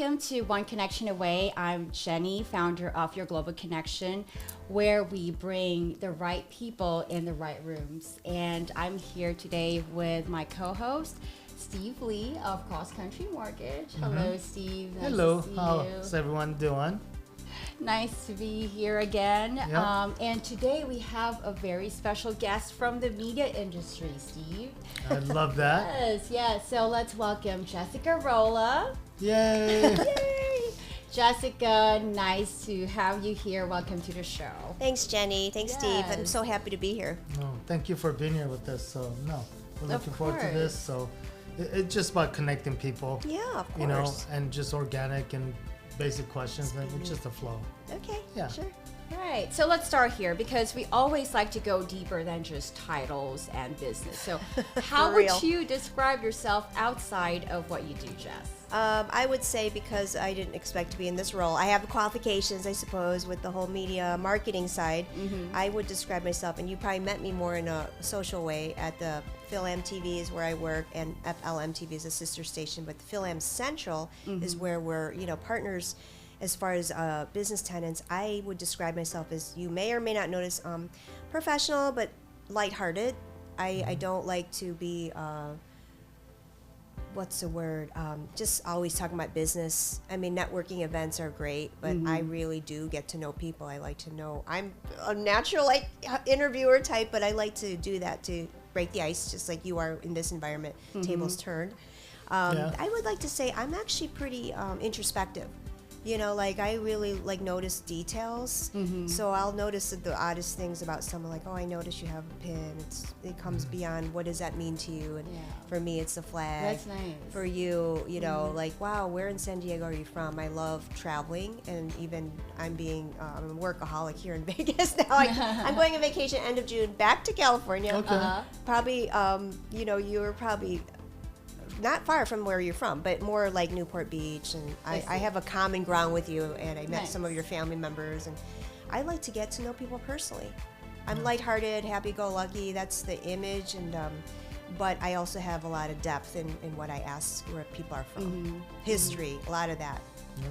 welcome to One Connection Away. I'm Jenny, founder of Your Global Connection, where we bring the right people in the right rooms. And I'm here today with my co-host, Steve Lee of Cross Country Mortgage. Hello, Steve. Nice Hello. to see How's everyone doing? Nice to be here again. Yep. And today we have a very special guest from the media industry, Steve. I love that. Yes. So let's welcome Jessica Rolla. Yay. Yay! Jessica, nice to have you here. Welcome to the show. Thanks, Jenny. Thanks, Steve. I'm Yes. so happy to be here. No, thank you for being here with us. So, we're looking forward to course. this. So, it's just about connecting people. Yeah, of course. You know, and just organic and basic questions. And it's just a flow. Okay, Yeah. sure. Right. So let's start here because we always like to go deeper than just titles and business. So, how For would real. you describe yourself outside of what you do, Jess? I would say, because I didn't expect to be in this role, I have qualifications, I suppose, with the whole media marketing side. I would describe myself, and you probably met me more in a social way at the Phil-Am-TV is where I work, and FLM-TV is a sister station, but the Phil-Am Central is where we're, partners as far as business tenants. I would describe myself as, you may or may not notice, professional but lighthearted. I don't like to be what's the word? Just always talking about business. I mean, networking events are great, but I really do get to know people. I like to know. I'm a natural interviewer type, but I like to do that to break the ice, just like you are in this environment. Tables turned. Yeah. I would like to say I'm actually pretty introspective. I really notice details. So I'll notice the oddest things about someone, like, oh, I notice you have a pin. It comes beyond, what does that mean to you? And for me, it's a flag. That's nice. For you, like, wow, where in San Diego are you from? I love traveling, and even I'm a workaholic here in Vegas now. I'm going on vacation end of June back to California. Okay. Probably, you're probably not far from where you're from, but more like Newport Beach, and I have a common ground with you, and I met some of your family members, and I like to get to know people personally. I'm lighthearted, happy-go-lucky, that's the image, and but I also have a lot of depth in what I ask where people are from. History, a lot of that. Yeah.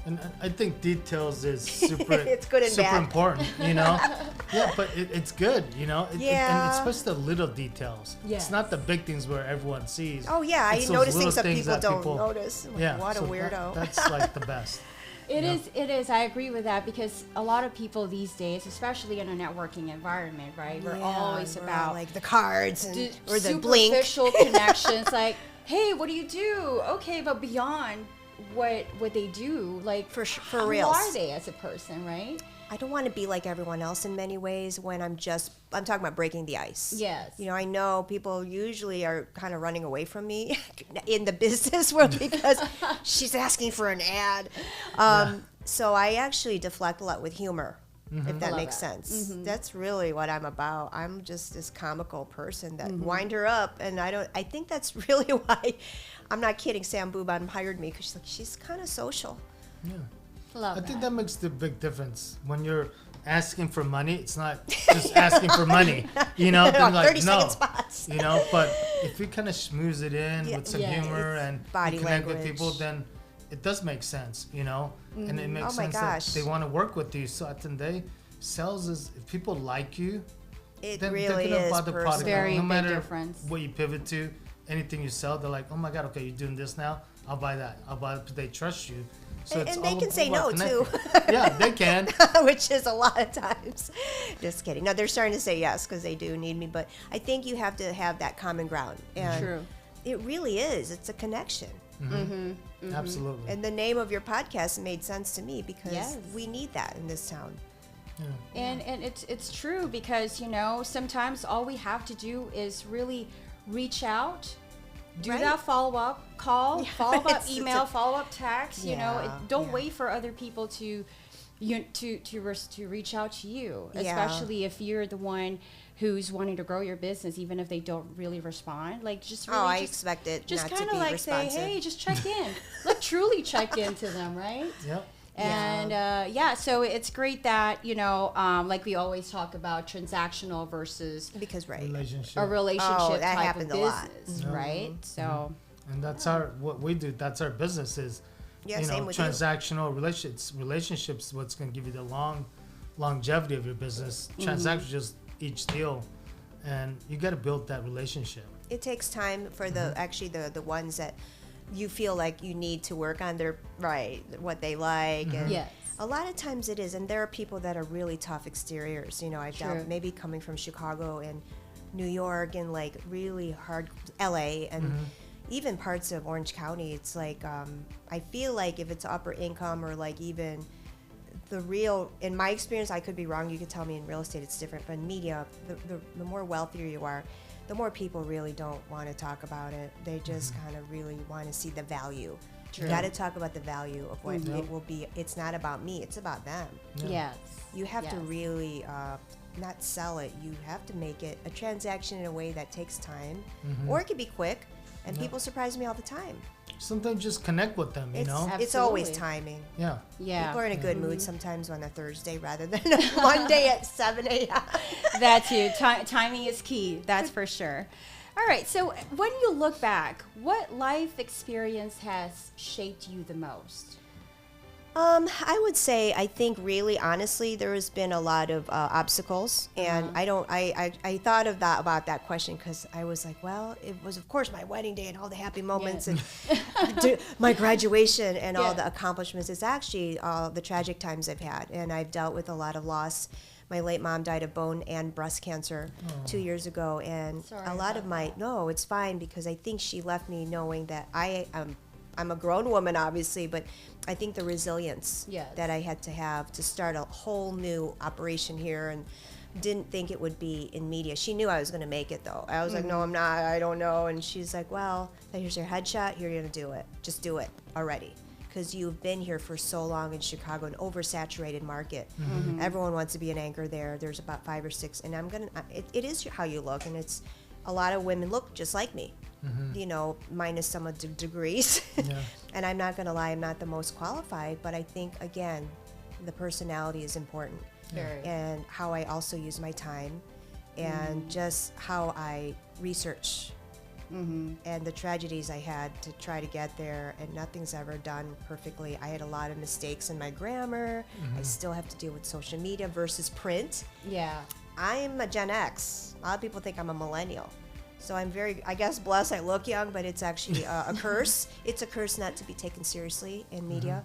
And I think details is super, It's good and super bad. important, Yeah, but it's good, and especially the little details. Yes. It's not the big things where everyone sees. Oh yeah, It's I those notice little things that people don't people- notice. Like, Yeah, what a so weirdo. that's like the best. It is. I agree with that because a lot of people these days, especially in a networking environment, right? We're always we're about all like the cards and or the blink. superficial connections. Like, hey, what do you do? Okay, but beyond what they do, like For who reals. are they as a person, right? I don't want to be like everyone else in many ways when I'm talking about breaking the ice. Yes. I know people usually are kind of running away from me in the business world because she's asking for an ad. So I actually deflect a lot with humor, if that Love makes that. sense. That's really what I'm about. I'm just this comical person that wind her up, and I think that's really why, I'm not kidding, Sam Boobon hired me because she's kind of social. Yeah. Love I think that. that makes the big difference. When you're asking for money, it's not just asking for money, Then like, 30-second spots. But if you kind of schmooze it in with some Yeah, humor it's and body you connect with language. people, then it does make sense, and it makes Oh my sense gosh. that they want to work with you. So at the end of the day, sales is, if people like you, It then really they're gonna is buy the product. personal. Very No big matter difference. what you pivot to, anything you sell, they're like, oh my God, okay, you're doing this now, I'll buy that. I'll buy it because they trust you. So it's And they all can say about no, too. connecting. Yeah, they can. Which is a lot of times. Just kidding. No, they're starting to say yes because they do need me. But I think you have to have that common ground. And True. it really is. It's a connection. Absolutely. And the name of your podcast made sense to me because Yes. we need that in this town. Yeah. And it's true because sometimes all we have to do is really reach out, do Right. that follow-up call, Yeah, follow-up it's email, a- follow-up text. Don't yeah. wait for other people to reach out to you, Yeah. especially if you're the one who's wanting to grow your business, even if they don't really respond. Like, just really I just, expect it just not to kind be of like responsive. say, hey, just check in. Like, truly check into them, right? Yep. And so it's great that like we always talk about transactional versus Because, right. Relationship. a relationship Oh, that type happens of a lot. business, right? So And that's what we do. That's our business is Yeah, you same know, with you. transactional relationships what's going to give you the longevity of your business. Transactions just each deal, and you got to build that relationship. It takes time for the ones that you feel like you need to work on their what they like, and Yes. a lot of times it is. And there are people that are really tough exteriors. You know, I've True. dealt maybe coming from Chicago and New York and like really hard LA and even parts of Orange County. It's like I feel like if it's upper income or like even the real, in my experience, I could be wrong, you could tell me in real estate it's different, but in media, the more wealthier you are, the more people really don't want to talk about it. They just kind of really want to see the value. True. You got to talk about the value of what it will be. It's not about me, it's about them. Yeah. Yes. You have to Yes. really not sell it. You have to make it a transaction in a way that takes time, or it could be quick. And people surprise me all the time. Sometimes just connect with them, you know? It's always Absolutely. timing. Yeah. Yeah. People are in a good mood sometimes on a Thursday rather than a Monday at 7 a.m. That too. Timing is key. That's for sure. All right. So when you look back, what life experience has shaped you the most? I would say, I think really honestly, there has been a lot of obstacles, and I thought of that about that question because I was like, well, it was of course my wedding day and all the happy moments and my graduation and all the accomplishments. It's actually the tragic times I've had, and I've dealt with a lot of loss. My late mom died of bone and breast cancer 2 years ago, and Sorry a lot of about no, it's fine because I think she left me knowing that I'm a grown woman, obviously, but I think the resilience Yes. that I had to have to start a whole new operation here, and didn't think it would be in media. She knew I was going to make it, though. I was like, no, I'm not. I don't know. And she's like, well, here's your headshot. Here, you're going to do it. Just do it already. Because you've been here for so long in Chicago, an oversaturated market. Everyone wants to be an anchor there. There's about 5 or 6. And it is how you look. And it's a lot of women look just like me. You know, minus some of the degrees. Yeah. And I'm not going to lie, I'm not the most qualified, but I think, again, the personality is important. Very. And how I also use my time, and just how I research, and the tragedies I had to try to get there, and nothing's ever done perfectly. I had a lot of mistakes in my grammar. I still have to deal with social media versus print. Yeah. I'm a Gen X. A lot of people think I'm a millennial. So I'm very, I guess, blessed. I look young, but it's actually a curse. It's a curse not to be taken seriously in media.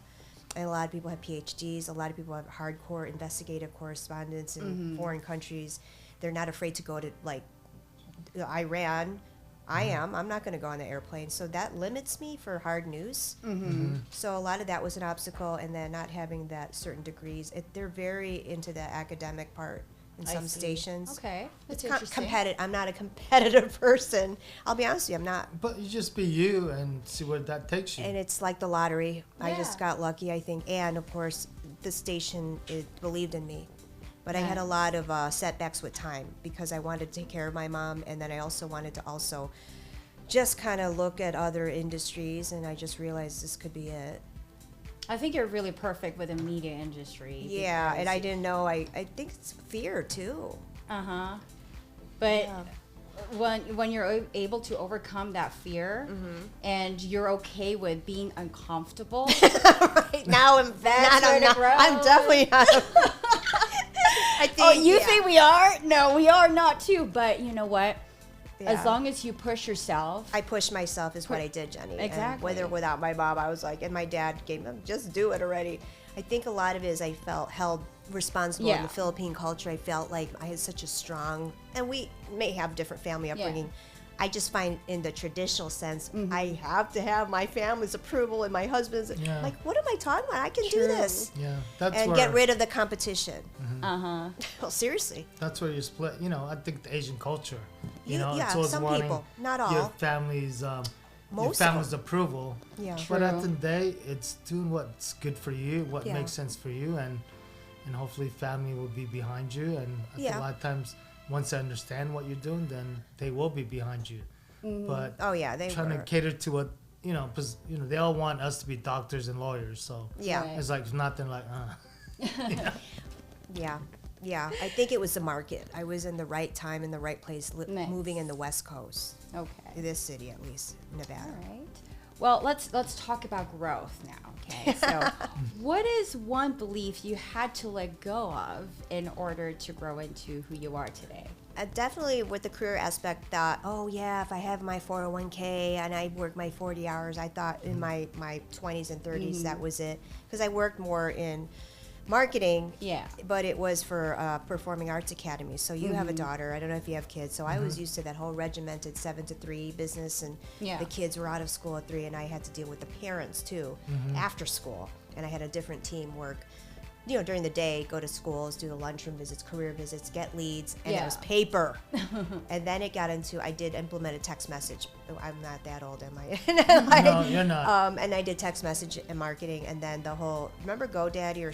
And a lot of people have PhDs. A lot of people have hardcore investigative correspondence in foreign countries. They're not afraid to go to, like, Iran. I am. I'm not going to go on the airplane. So that limits me for hard news. So a lot of that was an obstacle. And then not having that certain degrees. They're very into the academic part. In I some see. stations. Okay. That's It's interesting. competitive. I'm not a competitive person. I'll be honest with you, I'm not. But you just be you and see where that takes you. And it's like the lottery. I just Yeah. got lucky, I think. And of course, the station believed in me. But I had a lot of setbacks with time because I wanted to take care of my mom, and then I also wanted to just kind of look at other industries, and I just realized this could be it. I think you're really perfect with the media industry. Yeah, and because- I didn't know. I think it's fear too. Uh-huh. But Yeah. when you're able to overcome that fear and you're okay with being uncomfortable, Right now, I'm I'm definitely not. I think. oh, you yeah. think we are? No, we are not too. But you know what? Yeah. As long as you push yourself, I pushed myself is what I did, Jenny. And Exactly. with or without my mom, I was like, and my dad gave me, just do it already. I think a lot of it is I felt held responsible in Yeah. the Philippine culture. I felt like I had such a strong, and we may have different family upbringing. I just find in the traditional sense, I have to have my family's approval and my husband's. Yeah. Like, what am I talking about? I can do True. this. Yeah, that's And where get rid of the competition. uh-huh. Well, seriously. that's where you split. You know, I think the Asian culture. You You- know, yeah, it's always some wanting people, not your all. family's your Most of family's them. approval. Yeah. But at True. the end of the day, it's doing what's good for you, what Yeah. makes sense for you, and hopefully family will be behind you. And I think Yeah. a lot of times, once they understand what you're doing, then they will be behind you. But Oh, yeah, they trying were. to cater to what because they all want us to be doctors and lawyers. So Yeah. Right. it's like it's nothing like Yeah. I think it was the market. I was in the right time, in the right place, Nice. moving in the West Coast, Okay. this city at least, Nevada. All right. Well, let's talk about growth now. Okay, so what is one belief you had to let go of in order to grow into who you are today? Definitely with the career aspect that, oh yeah, if I have my 401k and I work my 40 hours, I thought in my 20s and 30s that was it. Because I worked more in marketing, Yeah. but it was for performing arts academy. So you have a daughter. I don't know if you have kids. So I was used to that whole regimented 7 to 3 business, and Yeah. the kids were out of school at 3, and I had to deal with the parents too after school. And I had a different team work, during the day, go to schools, do the lunchroom visits, career visits, get leads, and it was paper. And then it got into, I did implement a text message. I'm not that old, am I? No, you're not. And I did text message and marketing, and then the whole, remember GoDaddy or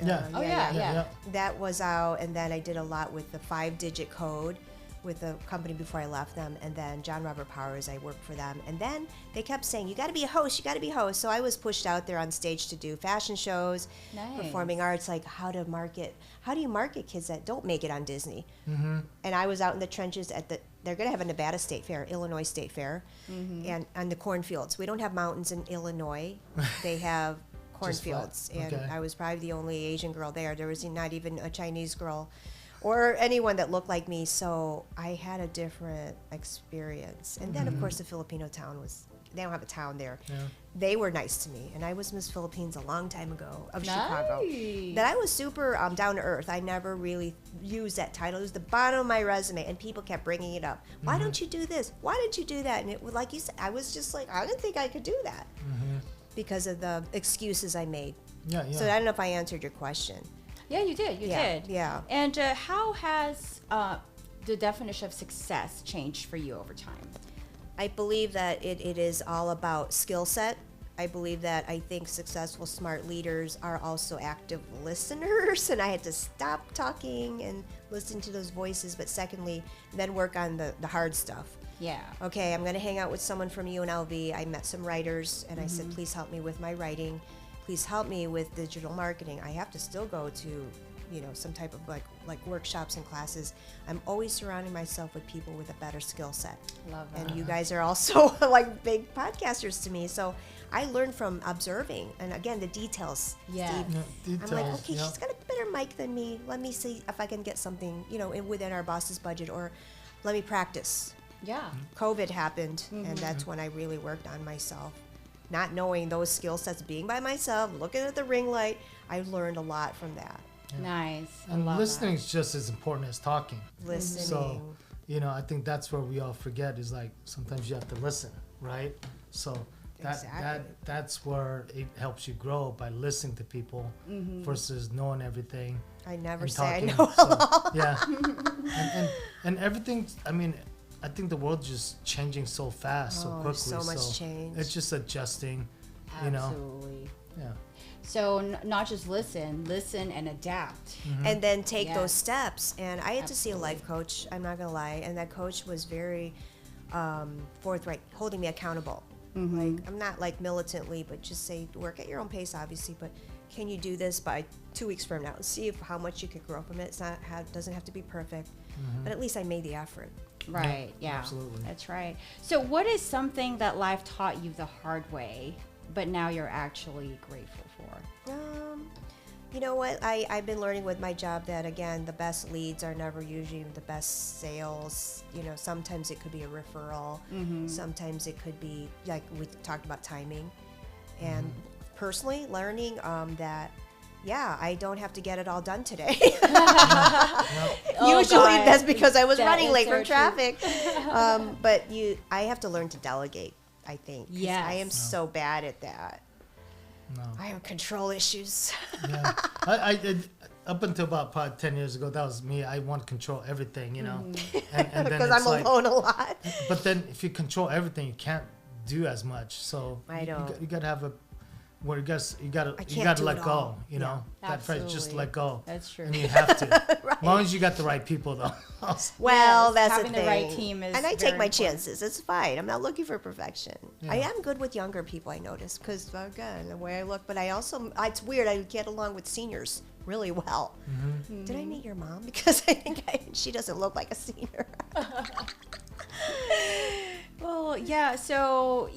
Yeah. Oh, yeah. that was out, and then I did a lot with the 5-digit code with the company before I left them, and then John Robert Powers, I worked for them, and then they kept saying, you got to be a host, you got to be a host. So I was pushed out there on stage to do fashion shows, Nice. performing arts, like how do you market kids that don't make it on Disney? And I was out in the trenches they're going to have a Nevada State Fair, Illinois State Fair, and on the cornfields. We don't have mountains in Illinois. They have cornfields, and Okay. I was probably the only Asian girl there. There was not even a Chinese girl or anyone that looked like me, so I had a different experience. And then, of course, the Filipino town they don't have a town there. Yeah. They were nice to me, and I was Miss Philippines a long time ago of Nice. Chicago. That I was super down to earth. I never really used that title. It was the bottom of my resume, and people kept bringing it up. Why don't you do this? Why don't you do that? And it was like you said, I was just like, I didn't think I could do that because of the excuses I made. Yeah, yeah. So I don't know if I answered your question. Yeah, you did. You did. Yeah. And how has the definition of success changed for you over time? I believe that it is all about skill set. I believe that I think successful, smart leaders are also active listeners, and I had to stop talking and listen to those voices. But secondly, then work on the hard stuff. Yeah. Okay, I'm going to hang out with someone from UNLV. I met some writers, and I said, please help me with my writing. Please help me with digital marketing. I have to still go to, some type of like workshops and classes. I'm always surrounding myself with people with a better skill set. Love that. And you guys are also like big podcasters to me. So I learned from observing, and again, the details. Yeah. Steve. Yeah, I'm like, details, okay, yeah. she's got a better mic than me. Let me see if I can get something, within our boss's budget, or let me practice. Yeah. COVID happened, and that's when I really worked on myself. Not knowing those skill sets, being by myself, looking at the ring light, I learned a lot from that. Nice. I And love listening is just as important as talking. Listening. So, I think that's where we all forget is like sometimes you have to listen, right? So Exactly. that's where it helps you grow by listening to people versus knowing everything. I never and say I talking. know. So, yeah. and everything, I think the world's just changing so fast, so Oh, quickly. so much change. It's just adjusting, Absolutely. Yeah. So not just listen and adapt. And then take Yes. those steps. And I had to see a Absolutely. life coach, I'm not gonna lie, and that coach was very forthright, holding me accountable. Like, I'm not like militantly, but just say work at your own pace, obviously, but can you do this by 2 weeks from now? See how much you could grow from it. It's not doesn't have to be perfect, but at least I made the effort. Right. Yeah. absolutely. That's right. So what is something that life taught you the hard way, but now you're actually grateful for? You know what? I've been learning with my job that, again, the best leads are never usually the best sales. Sometimes it could be a referral. Sometimes it could be, like we talked about, timing. And personally, learning that, I don't have to get it all done today. Oh, Usually God. that's because I was That running is late so from true. traffic. But I have to learn to delegate, I think. 'cause Yes. I am so bad at that. No. I have control issues. Yeah. I did, up until about probably 10 years ago, that was me. I want to control everything, and then Because it's I'm like, alone a lot. but then if you control everything, you can't do as much. So I don't. You got to have a where you got I you can't got to do let it go. all. You know that phrase, just Absolutely. let go. That's true. And you have to, as long as you got the right people, though. Well, Yes, that's having the the thing. right team is and I take very my important. chances. It's fine. I'm not looking for perfection. I Yeah. am good with younger people, I notice, because again, the way I look. But I also, it's weird. I get along with seniors really well. Did I meet your mom? Because I think she doesn't look like a senior. Well, yeah. So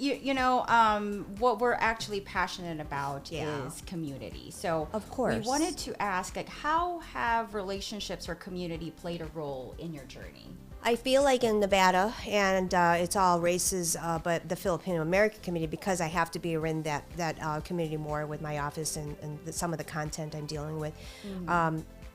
what we're actually passionate about is community. So Of course. we wanted to ask, like, how have relationships or community played a role in your journey? I feel like in Nevada, and it's all races, but the Filipino-American community, because I have to be in that community more with my office and some of the content I'm dealing with.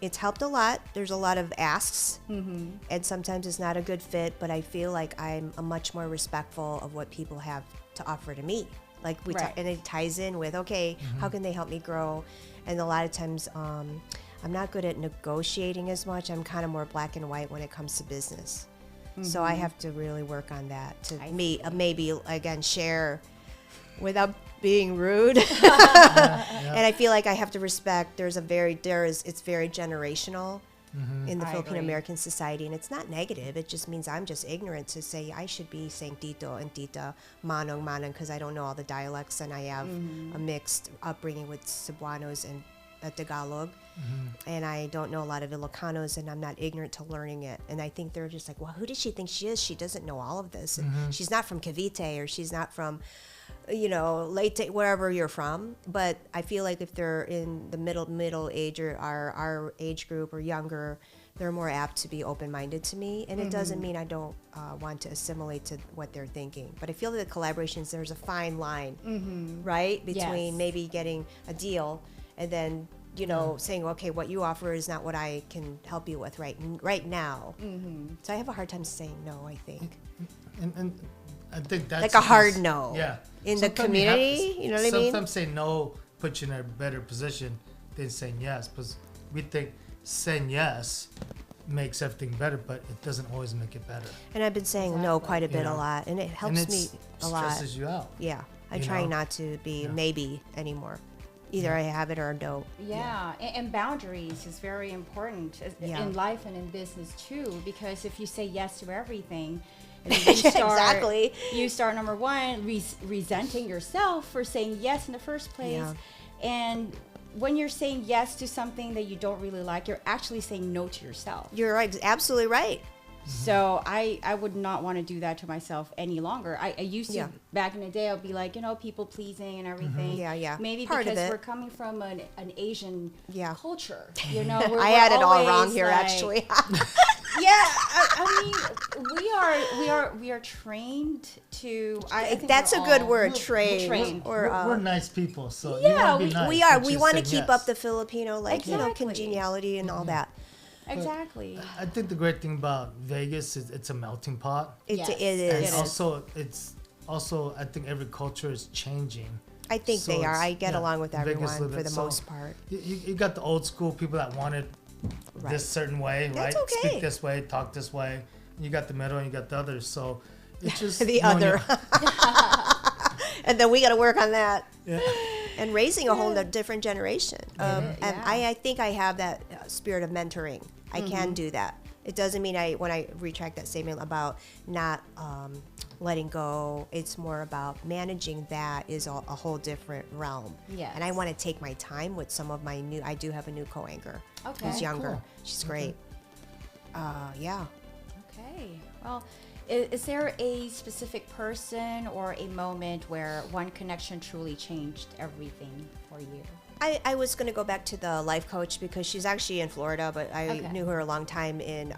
It's helped a lot. There's a lot of asks, and sometimes it's not a good fit, but I feel like I'm a much more respectful of what people have to offer to me. Like and it ties in with, okay, how can they help me grow? And a lot of times, I'm not good at negotiating as much. I'm kind of more black and white when it comes to business. So I have to really work on that to maybe, again, share without being rude. And I feel like I have to respect, it's very generational in the Filipino-American society, and it's not negative. It just means I'm just ignorant to say I should be saying tito and tita, manong, because I don't know all the dialects, and I have a mixed upbringing with Cebuanos and Tagalog, and I don't know a lot of Ilocanos, and I'm not ignorant to learning it. And I think they're just like, well, who does she think she is? She doesn't know all of this. And she's not from Cavite, or she's not from, Leyte, wherever you're from. But I feel like if they're in the middle age, or our age group or younger, they're more apt to be open-minded to me. And it doesn't mean I don't want to assimilate to what they're thinking. But I feel that the collaborations, there's a fine line, right? Between maybe getting a deal and then saying, okay, what you offer is not what I can help you with right now. So I have a hard time saying no, I think. And I think that's like a hard no. Yeah. In Sometimes the community, you know what I mean? Sometimes saying no puts you in a better position than saying yes, because we think saying yes makes everything better, but it doesn't always make it better. And I've been saying no quite a bit, a lot, and it helps me a lot. Stresses you out. Yeah. I'm trying not to be maybe anymore. Either I have it or I don't. Yeah. And boundaries is very important in life and in business too, because if you say yes to everything, and then you start number one resenting yourself for saying yes in the first place. And when you're saying yes to something that you don't really like, you're actually saying no to yourself. You're absolutely right. So I would not want to do that to myself any longer. I used to, back in the day, I'll be like, people pleasing and everything. Maybe because we're coming from an Asian culture. I had it all wrong here, actually. I mean, we are trained to. I think that's a good word, trained. We're nice people, so we are. We want to keep up the Filipino, congeniality and all that. Exactly. I think the great thing about Vegas is it's a melting pot. It is. And also I think every culture is changing. I think they are. I get along with everyone for the most part. You got the old school people that wanted this certain way, That's right? okay. Speak this way, talk this way. You got the middle and you got the others. So it's just the other. And then we got to work on that. Yeah. And raising a whole different generation. And I think I have that spirit of mentoring. I can do that. It doesn't mean when I retract that statement about not letting go, it's more about managing that is a whole different realm. Yes. And I want to take my time with some of my I do have a new co-anchor who's younger. Cool. She's great. Yeah. Okay. Well, is there a specific person or a moment where one connection truly changed everything for you? I was going to go back to the life coach because she's actually in Florida, but I knew her a long time in,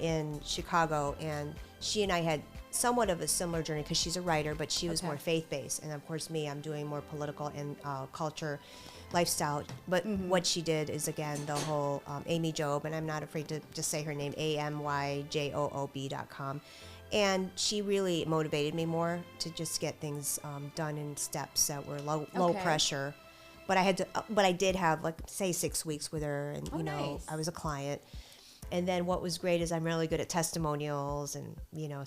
in Chicago. And she and I had somewhat of a similar journey because she's a writer, but she was more faith-based. And of course, I'm doing more political and culture lifestyle. But what she did is, again, the whole Amy Job, and I'm not afraid to just say her name, amyjoob.com. And she really motivated me more to just get things done in steps that were low pressure. But I did have 6 weeks with her, and nice. I was a client. And then what was great is I'm really good at testimonials and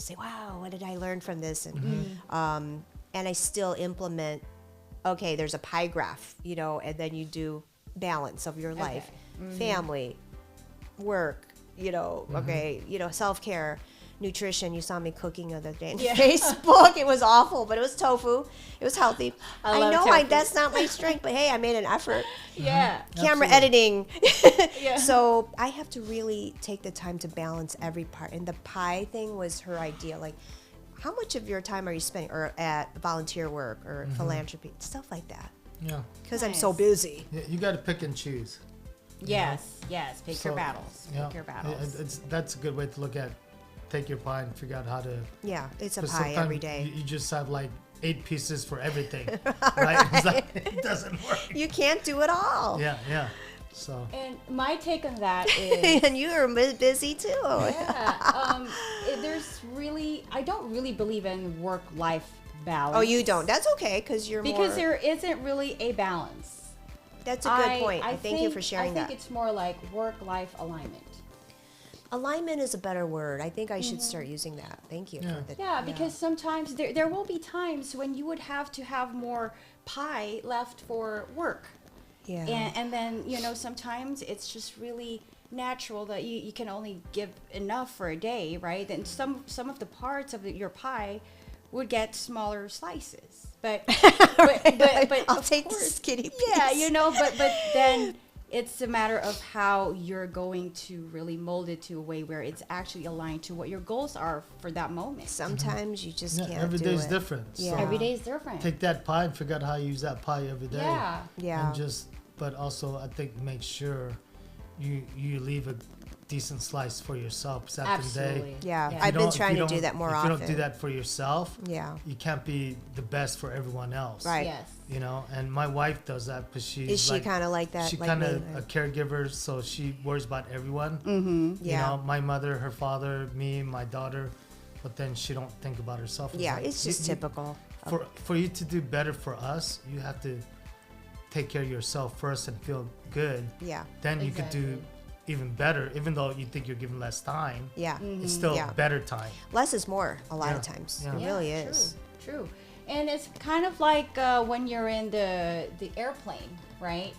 say, wow, what did I learn from this? And and I still implement. Okay, there's a pie graph, and then you do balance of your life, family, work, self-care. nutrition. You saw me cooking the other day on Yeah. Facebook. It was awful, but it was tofu. It was healthy. I love know tofu. that's not my strength, but hey, I made an effort. Yeah. Camera Absolutely. editing. Yeah. So I have to really take the time to balance every part. And the pie thing was her idea. Like, how much of your time are you spending or at volunteer work or philanthropy, stuff like that? Yeah. Because I'm so busy. You got to pick and choose. Yes. Yes. Pick your So, battles. Pick your battles. That's a good way to look at. Take your pie and figure out how to. Yeah, it's a 'cause pie every sometimes day. You just have like 8 pieces for everything, right? It's like, it doesn't work. You can't do it all. Yeah. So. And my take on that is, And you are busy too. yeah, I don't really believe in work-life balance. Oh, you don't. That's okay because you're Because more. there isn't really a balance. That's a good point. Thank you for sharing I that. think it's more like work-life alignment. Alignment is a better word. I think I should start using that. Thank you. Yeah. For the, Yeah, because sometimes there will be times when you would have to have more pie left for work. Yeah. And then, sometimes it's just really natural that you can only give enough for a day, right? And some of the parts of your pie would get smaller slices. But I'll of take the course, skinny piece. Yeah, but then it's a matter of how you're going to really mold it to a way where it's actually aligned to what your goals are for that moment. Sometimes you just can't Every do day is it. different. Yeah. So Every day is different. take that pie and figure out how you use that pie every day. Yeah. Yeah. And but also I think make sure you leave a decent slice for yourself. 'Cause at the end of the Absolutely. day, Yeah. if you I've been don't- if trying you to do don't- that more if often. you don't do that for yourself, Yeah. you can't be the best for everyone else. Right. Yes. And my wife does that, but she's Is she kind of like that? She like kind me? of a caregiver, so she worries about everyone. Mm-hmm. Yeah. My mother, her father, me, my daughter, but then she don't think about herself. Yeah. like, It's just typical. For you to do better for us, you have to take care of yourself first and feel good. Yeah. Then you could do Exactly. even better, even though you think you're given less time. Yeah. It's still Yeah. better time. Less is more a lot of Yeah. times. Yeah. It really is. True. And it's kind of like when you're in the airplane, right?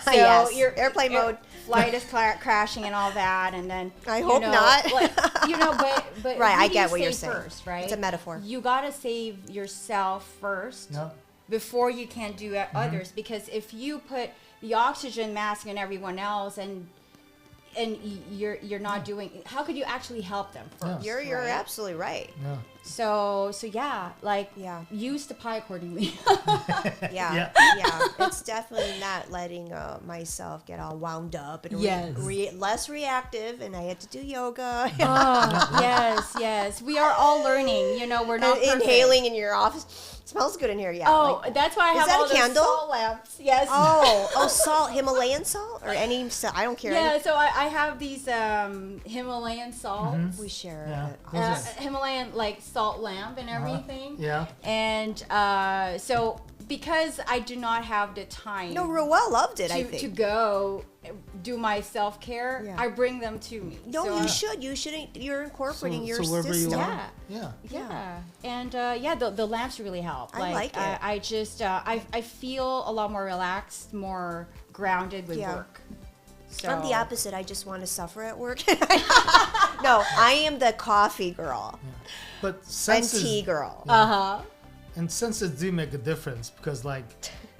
So Yes. your Airplane mode. flight is crashing and all that, and then I hope not. Like, but Right, who I do get you what you're save saying. first, right? It's a metaphor. You gotta save yourself first No? before you can do others, because if you put the oxygen mask on everyone else and you're not doing, how could you actually help them first? Yeah. You're right? absolutely right. No. So yeah, like Yeah. use the pie accordingly. Yeah. Yeah. Yeah. It's definitely not letting myself get all wound up and Yes. less reactive. And I had to do yoga. Yes. We are all learning. We're not perfect. Inhaling in your office. Smells good in here. Yeah. Oh, like- that's why I Is have that all a those candle? salt lamps. Yes. Oh, salt, Himalayan salt, or any salt. I don't care. Yeah. So I have these Himalayan salts. We share Yeah. it. Those Himalayan like salt lamp and everything. Yeah. And so because I do not have the time No, Roella loved it. I to think. go do my self-care, Yeah. I bring them to me. No, So you I- should. You shouldn't. You're incorporating your so wherever system. you Yeah. are. Yeah. Yeah, and the lamps really help. I like it. I just I feel a lot more relaxed, more grounded with Yeah. work. So I'm the opposite. I just want to suffer at work. No, I am the coffee girl But and senses tea girl. and senses do make a difference because like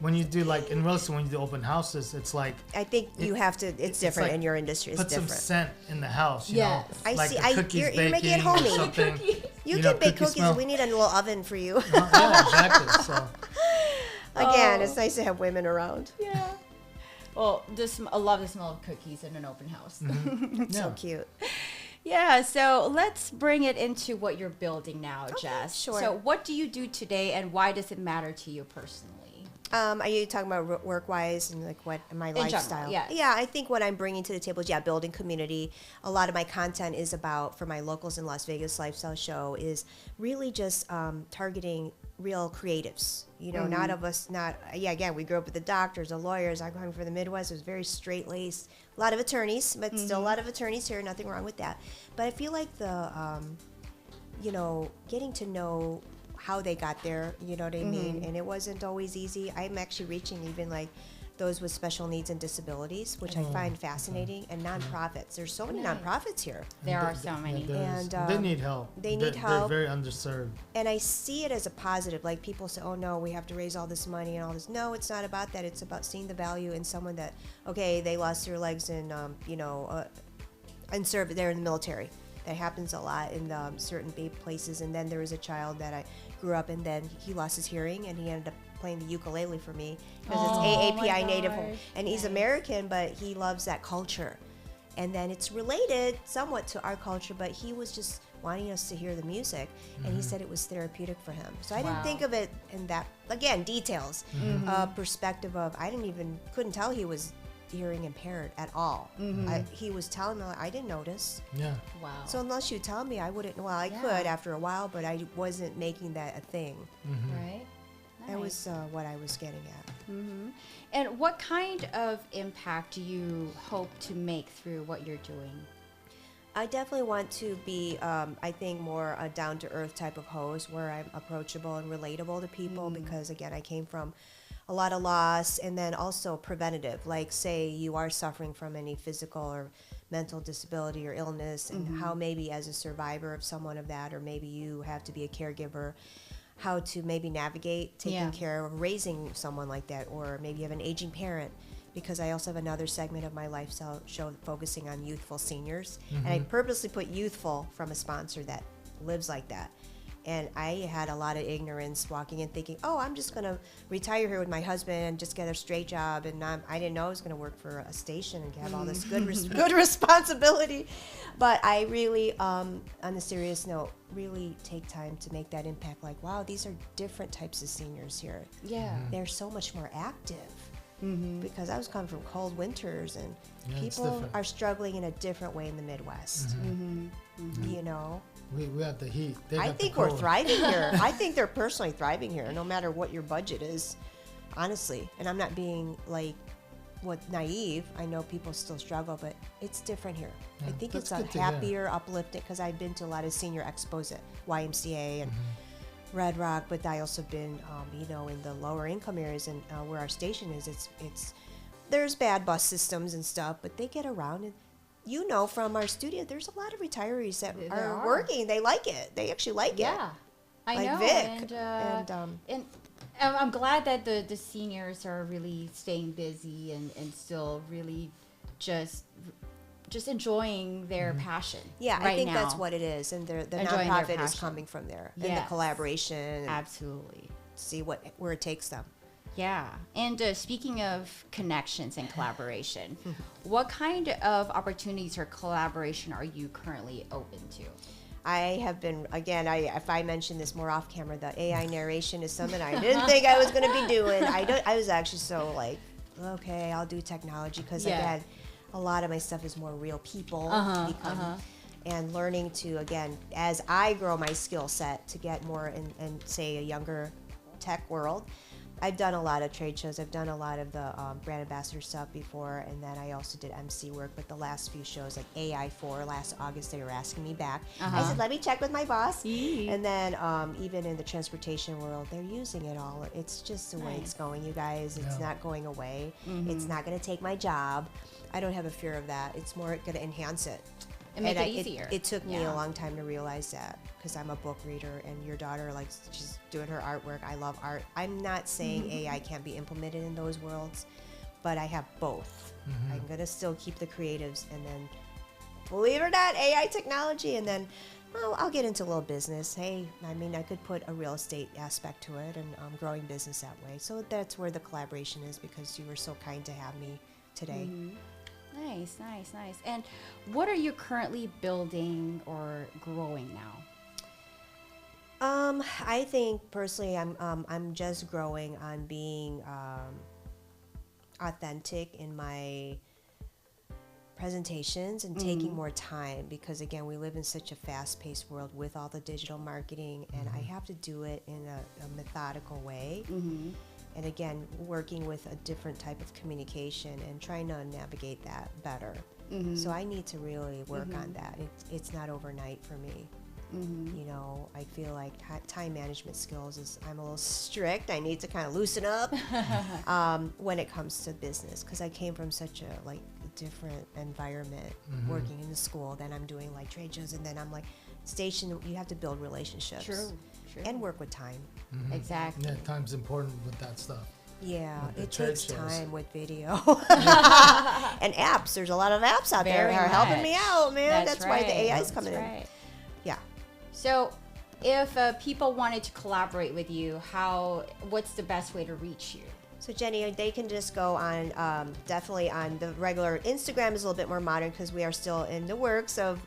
when you do like in Wilson when you do open houses, it's like I think you have to. It's different like in your industry. It's put some different. scent in the house. You Yes. know, I like see. the cookies You're making it baking or homey. something. You know, can bake cookie cookies. smell. We need a little oven for you. Yeah, exactly. So Again, it's nice to have women around. yeah. Well, I love the smell of cookies in an open house. yeah. So cute. Yeah, so let's bring it into what you're building now, Jess. sure. So what do you do today and why does it matter to you personally? Are you talking about work-wise and like what my general, lifestyle? yes. Yeah, I think what I'm bringing to the table is building community. A lot of my content is about for my Locals in Las Vegas lifestyle show is really just targeting real creatives. Not of us. Again, we grew up with the doctors, the lawyers. I'm coming from the Midwest. It was very straight-laced. A lot of attorneys, but still a lot of attorneys here. Nothing wrong with that. But I feel like the getting to know how they got there, you know what I mean? And it wasn't always easy. I'm actually reaching even like those with special needs and disabilities, which I find fascinating, and nonprofits. There's so many nonprofits here. There are so many. And they need help. They need help. They're very underserved. And I see it as a positive. Like, people say, oh no, we have to raise all this money and all this. No, it's not about that. It's about seeing the value in someone that, okay, they lost their legs in, and serve. They're in the military. That happens a lot in certain big places. And then there was a child that I grew up in, then he lost his hearing, and he ended up playing the ukulele for me because it's AAPI Native, and he's American, but he loves that culture. And then it's related somewhat to our culture, but he was just wanting us to hear the music, and he said it was therapeutic for him. So I didn't think of it in that, again, details, perspective of, couldn't tell he was hearing impaired at all. He was telling me, I didn't notice. Yeah. Wow. So unless you tell me, I wouldn't. Well, I could after a while, but I wasn't making that a thing. Right. That was what I was getting at. And what kind of impact do you hope to make through what you're doing? I definitely want to be, I think, more a down-to-earth type of host where I'm approachable and relatable to people because, again, I came from a lot of loss, and then also preventative. Like, say you are suffering from any physical or mental disability or illness, and how maybe as a survivor of someone of that, or maybe you have to be a caregiver, how to maybe navigate taking care of raising someone like that, or maybe you have an aging parent, because I also have another segment of my lifestyle show focusing on youthful seniors. And I purposely put youthful from a sponsor that lives like that. And I had a lot of ignorance walking in thinking, oh, I'm just going to retire here with my husband and just get a straight job. And I didn't know I was going to work for a station and have all this good responsibility. But I really, on a serious note, really take time to make that impact. Like, wow, these are different types of seniors here. Yeah. They're so much more active. Because I was coming from cold winters, and people are struggling in a different way in the Midwest. You know? We have the heat. I think we're thriving here. I think they're personally thriving here, no matter what your budget is, honestly. And I'm not being naive. I know people still struggle, but it's different here. I think it's a happier, uplifting, because I've been to a lot of senior expos at YMCA and Red Rock, but I also been, in the lower income areas, and where our station is, it's there's bad bus systems and stuff, but they get around. And from our studio, there's a lot of retirees that are working. They like it. They actually like it. Yeah, I know. Vic. And I'm glad that the seniors are really staying busy and still really just enjoying their passion. Yeah, right I think now. That's what it is, and the Enjoying their nonprofit is passion. coming from there, and Yes. the collaboration. Absolutely. See where it takes them. Yeah. And speaking of connections and collaboration, what kind of opportunities or collaboration are you currently open to? I have been, again, if I mention this more off camera, the AI narration is something I didn't think I was going to be doing. I was actually so like, okay, I'll do technology, because again, a lot of my stuff is more real people and learning to, again, as I grow my skill set to get more in say a younger tech world. I've done a lot of trade shows. I've done a lot of the brand ambassador stuff before, and then I also did MC work. But the last few shows, like AI4 last August, they were asking me back. I said, let me check with my boss. And then even in the transportation world, they're using it all. It's just the way it's going, you guys. It's not going away. It's not going to take my job. I don't have a fear of that. It's more going to enhance it. And make it easier. It took me a long time to realize that, because I'm a book reader, and your daughter, like, she's doing her artwork. I love art. I'm not saying AI can't be implemented in those worlds, but I have both. I'm going to still keep the creatives, and then, believe it or not, AI technology, and then I'll get into a little business. Hey, I mean, I could put a real estate aspect to it, and growing business that way. So that's where the collaboration is, because you were so kind to have me today. Nice. And what are you currently building or growing now? I think personally, I'm just growing on being authentic in my presentations and taking more time, because again, we live in such a fast-paced world with all the digital marketing, and I have to do it in a methodical way. And again, working with a different type of communication and trying to navigate that better. So I need to really work on that. It's not overnight for me. You know, I feel like time management skills is, I'm a little strict. I need to kind of loosen up when it comes to business, because I came from such a like different environment, working in the school. Then I'm doing like trade shows, and then I'm like stationed. You have to build relationships. True. And work with time. Exactly. Yeah, time's important with that stuff. Yeah, With the it trade takes shows. time with video and apps. There's a lot of apps out there Very that are helping me much. out, man. That's why the right. AI is coming That's in. right. Yeah. So, if people wanted to collaborate with you, what's the best way to reach you? So Jenny, they can just go on, definitely on the regular Instagram is a little bit more modern because we are still in the works of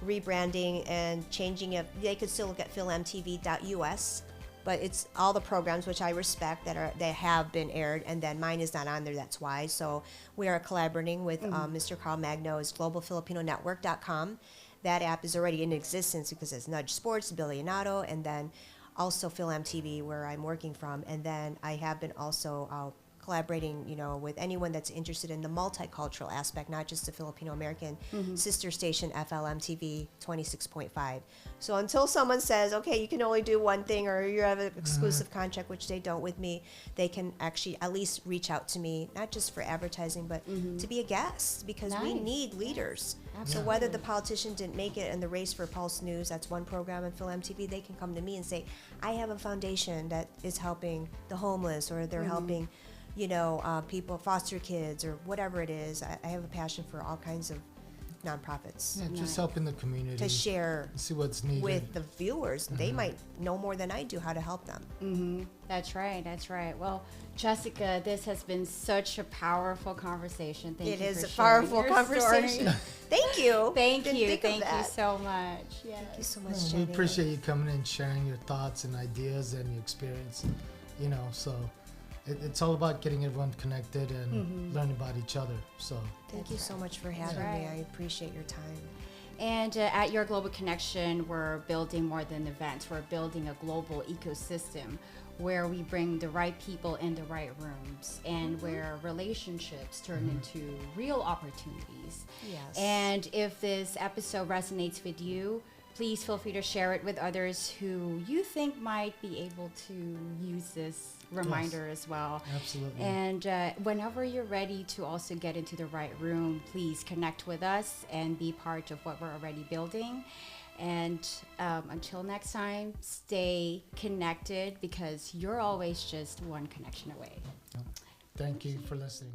rebranding and changing it. They could still look at filmtv.us, but it's all the programs, which I respect, that have been aired, and then mine is not on there. That's why. So we are collaborating with Mr. Carl Magno's globalfilipinonetwork.com. That app is already in existence because it's Nudge Sports, Billionato, and then also Film TV, where I'm working from. And then I have been also collaborating, you know, with anyone that's interested in the multicultural aspect, not just the Filipino-American sister station, FLM-TV 26.5. So until someone says, okay, you can only do one thing, or you have an exclusive contract, which they don't with me, they can actually at least reach out to me, not just for advertising, but to be a guest, because we Nice. need leaders. Yes. So whether the politician didn't make it in the race for Pulse News, that's one program in Film TV, they can come to me and say, I have a foundation that is helping the homeless, or they're helping, you know, people, foster kids, or whatever it is. I have a passion for all kinds of nonprofits Yeah, just helping the community to share see what's needed. with the viewers. They might know more than I do how to help them. That's right. That's right. Well, Jessica, this has been such a powerful conversation. Thank It you is for a sharing powerful your conversation. story. Thank you. Thank Didn't you. think of Thank you that. so much. Yes. Thank you so much, Well, Jenny. we appreciate you coming in, sharing your thoughts and ideas and your experience. You know, so it's all about getting everyone connected and learning about each other. So Thank you so much for having me. right. I appreciate your time. And at Your Global Connection, we're building more than events. We're building a global ecosystem where we bring the right people in the right rooms, and where relationships turn into real opportunities. Yes. And if this episode resonates with you, please feel free to share it with others who you think might be able to use this reminder as well. absolutely. And whenever you're ready to also get into the right room, please connect with us and be part of what we're already building. And until next time, stay connected, because you're always just one connection away. Thank you for listening.